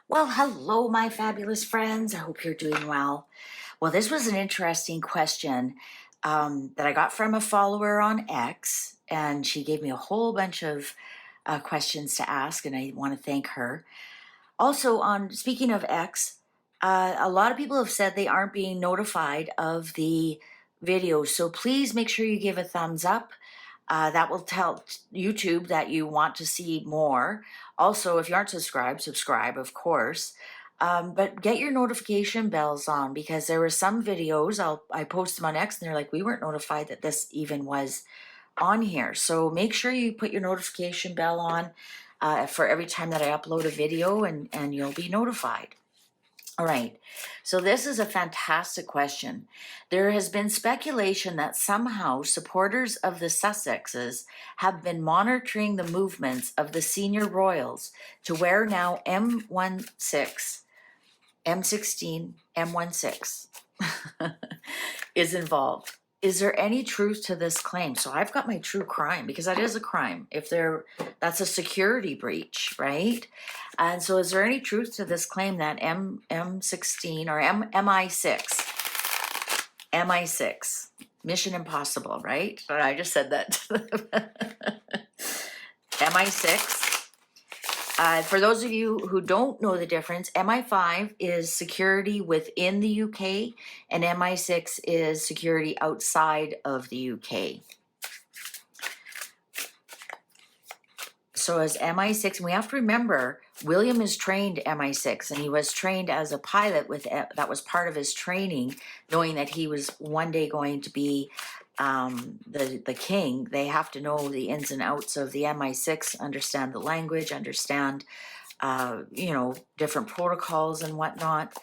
Well, hello, my fabulous friends. I hope you're doing well. Well, this was an interesting question that I got from a follower on X, and she gave me a whole bunch of questions to ask, and I want to thank her. Also, on speaking of X, a lot of people have said they aren't being notified of the videos, so please make sure you give a thumbs up. That will tell YouTube that you want to see more. Also, if you aren't subscribed, subscribe, of course. But get your notification bells on, because there were some videos, I post them on X and they're like, we weren't notified that this even was on here. So make sure you put your notification bell on for every time that I upload a video, and you'll be notified. All right, so this is a fantastic question. There has been speculation that somehow supporters of the Sussexes have been monitoring the movements of the senior royals to where now M16, M16, M16 is involved. Is there any truth to this claim? So I've got my true crime, because that is a crime. That's a security breach, right? And so is there any truth to this claim that M16 or MI6, Mission Impossible, right? But I just said that. MI6. For those of you who don't know the difference, MI5 is security within the UK, and MI6 is security outside of the UK. So as MI6, and we have to remember, William is trained MI6, and he was trained as a pilot that was part of his training, knowing that he was one day going to be the king. They have to know the ins and outs of the MI6, understand the language, understand different protocols and whatnot.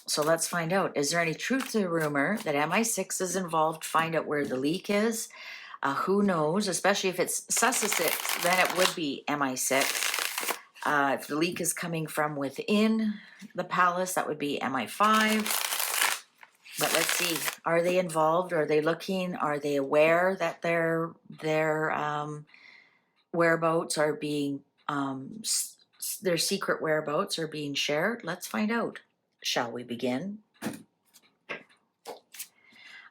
So let's find out. Is there any truth to the rumor that MI6 is involved? Find out where the leak is. Who knows? Especially if it's Sussex, then it would be MI6. If the leak is coming from within the palace, that would be MI5. But let's see. Are they involved? Are they looking? Are they aware that their whereabouts are being their secret whereabouts are being shared? Let's find out. Shall we begin?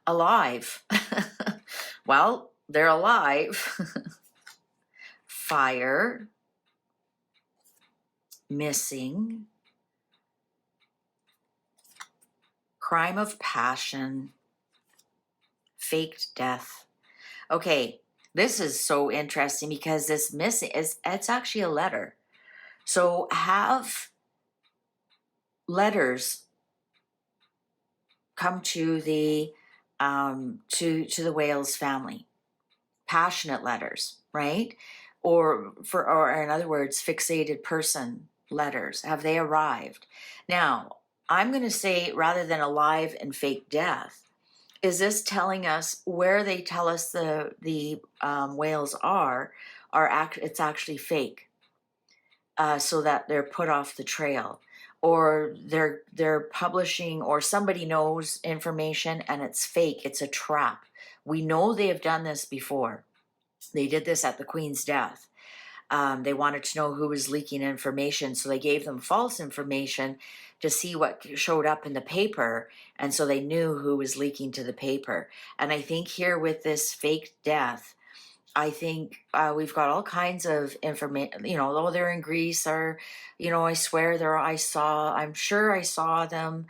Alive. Well, they're alive. Fire. Missing. Crime of passion. Faked death. Okay, this is so interesting, because this missing it's actually a letter. So have letters come to the to the Wales family, passionate letters, right? Or in other words, fixated person letters. Have they arrived? Now, I'm going to say, rather than alive and fake death, is this telling us where they tell us the whales are it's actually fake, so that they're put off the trail, or they're publishing, or somebody knows information and it's fake, it's a trap. We know they have done this before. They did this at the Queen's death. They wanted to know who was leaking information, so they gave them false information to see what showed up in the paper, and so they knew who was leaking to the paper. And I think here with this fake death, I think we've got all kinds of information. Oh, they're in Greece, or I swear I'm sure I saw them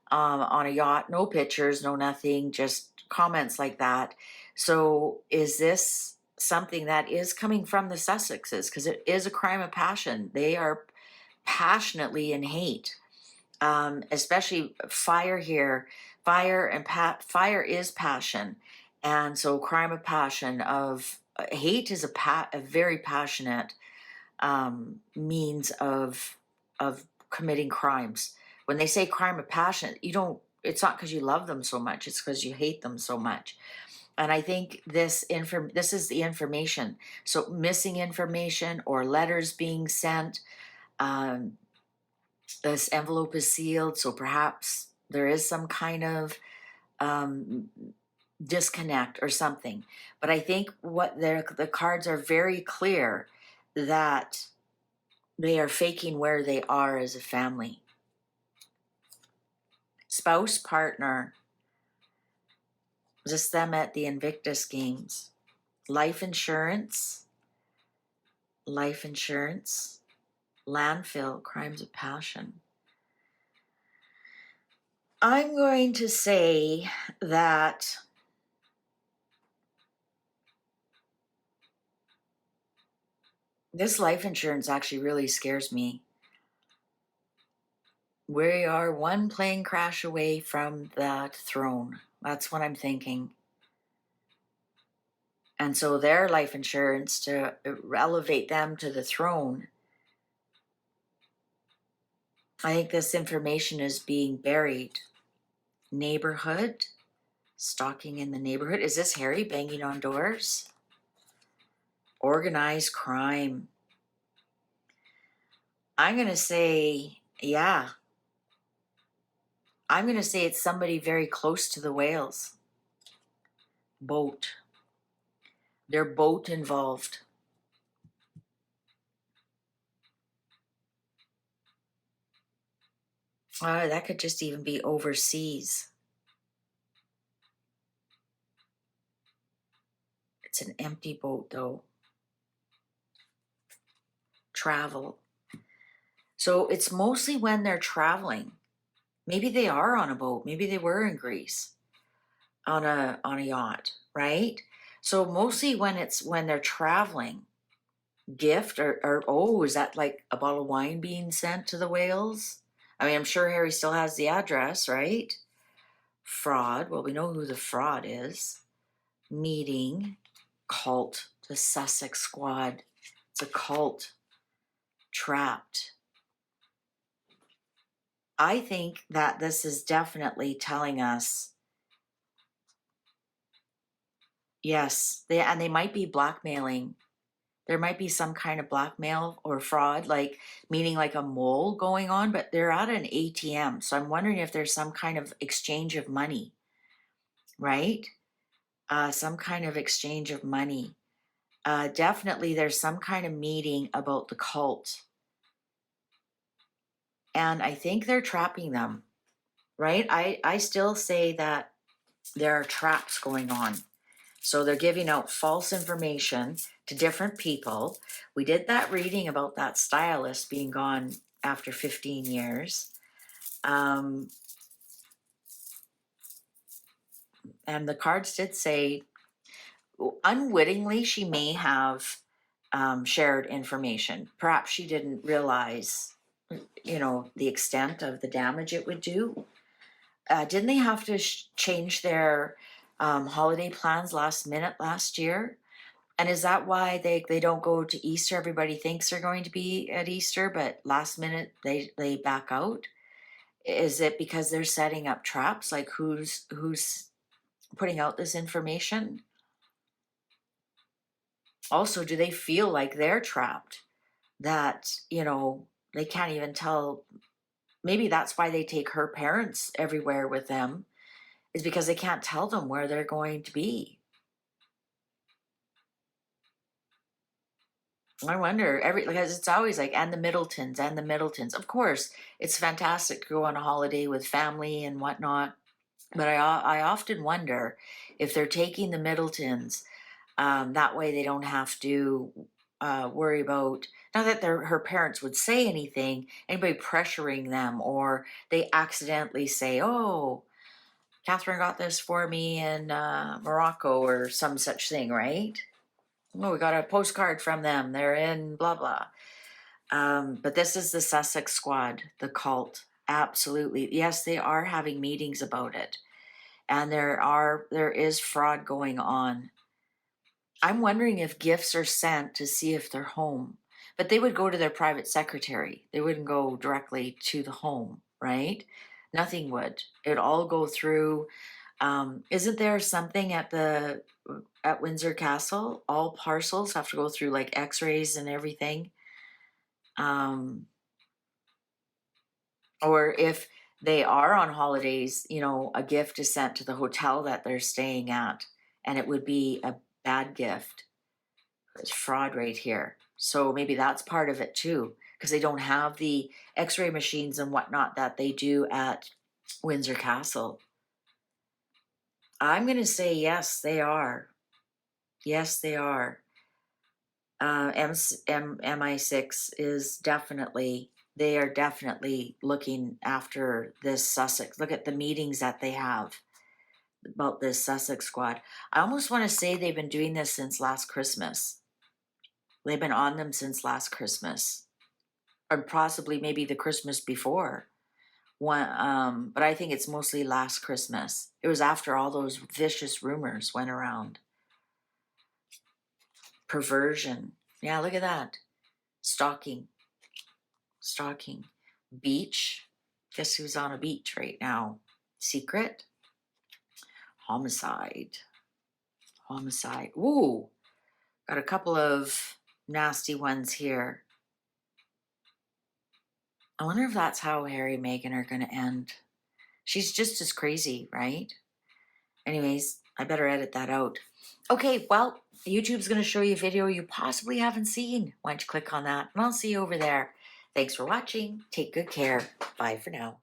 on a yacht. No pictures, no nothing, just comments like that. So is this something that is coming from the Sussexes? Because it is a crime of passion. They are passionately in hate, especially fire here. Fire is passion. And so crime of passion of hate is a very passionate means of committing crimes. When they say crime of passion, it's not because you love them so much, it's because you hate them so much. And I think this is the information. So missing information or letters being sent. This envelope is sealed, so perhaps there is some kind of disconnect or something. But I think the cards are very clear that they are faking where they are as a family. Spouse, partner, just them at the Invictus Games. Life insurance, landfill, crimes of passion. I'm going to say that this life insurance actually really scares me. We are one plane crash away from that throne. That's what I'm thinking. And so their life insurance, to elevate them to the throne, I think this information is being buried. Neighborhood, stalking in the neighborhood. Is this Harry banging on doors? Organized crime. I'm going to say, yeah. I'm going to say it's somebody very close to the whales. Boat. Their boat involved. That could just even be overseas. It's an empty boat, though. Travel. So it's mostly when they're traveling. Maybe they are on a boat. Maybe they were in Greece on a yacht, right? So mostly when they're traveling. Gift or oh, is that like a bottle of wine being sent to the whales? I mean, I'm sure Harry still has the address, right? Fraud. Well, we know who the fraud is. Meeting. Cult. The Sussex squad. It's a cult. Trapped. I think that this is definitely telling us, yes, they might be blackmailing. There might be some kind of blackmail or fraud, like meaning like a mole going on, but they're at an ATM. So I'm wondering if there's some kind of exchange of money, right? Some kind of exchange of money. Definitely there's some kind of meeting about the cult. And I think they're trapping them, right? I still say that there are traps going on. So they're giving out false information to different people. We did that reading about that stylist being gone after 15 years. And the cards did say, unwittingly, she may have shared information. Perhaps she didn't realize, the extent of the damage it would do. Didn't they have to change their holiday plans last minute last year? And is that why they don't go to Easter? Everybody thinks they're going to be at Easter, but last minute they back out. Is it because they're setting up traps? Like who's putting out this information? Also, do they feel like they're trapped? That, they can't even tell. Maybe that's why they take her parents everywhere with them, is because they can't tell them where they're going to be. I wonder, because it's always like, and the Middletons. Of course, it's fantastic to go on a holiday with family and whatnot, but I often wonder if they're taking the Middletons, that way they don't have to worry about, not that her parents would say anything, anybody pressuring them, or they accidentally say, oh, Catherine got this for me in Morocco or some such thing, right? Oh, we got a postcard from them. They're in blah, blah. But this is the Sussex squad, the cult. Absolutely. Yes, they are having meetings about it. And there is fraud going on. I'm wondering if gifts are sent to see if they're home. But they would go to their private secretary. They wouldn't go directly to the home, right? Nothing would. It'd all go through. Isn't there something at Windsor Castle? All parcels have to go through like X-rays and everything. Or if they are on holidays, a gift is sent to the hotel that they're staying at, and it would be a bad gift. It's fraud right here. So maybe that's part of it too, because they don't have the x-ray machines and whatnot that they do at Windsor Castle. I'm going to say yes, they are. Yes, they are. MI6 is definitely, they are definitely looking after this Sussex. Look at the meetings that they have about this Sussex squad. I almost want to say they've been doing this since last Christmas. They've been on them since last Christmas, or possibly maybe the Christmas before. But I think it's mostly last Christmas. It was after all those vicious rumors went around. Perversion. Yeah, look at that. Stalking. Beach. Guess who's on a beach right now? Secret. Homicide. Ooh, got a couple of nasty ones here. I wonder if that's how Harry and Meghan are going to end. She's just as crazy, right? Anyways, I better edit that out. Okay, well, YouTube's going to show you a video you possibly haven't seen. Why don't you click on that, and I'll see you over there. Thanks for watching. Take good care. Bye for now.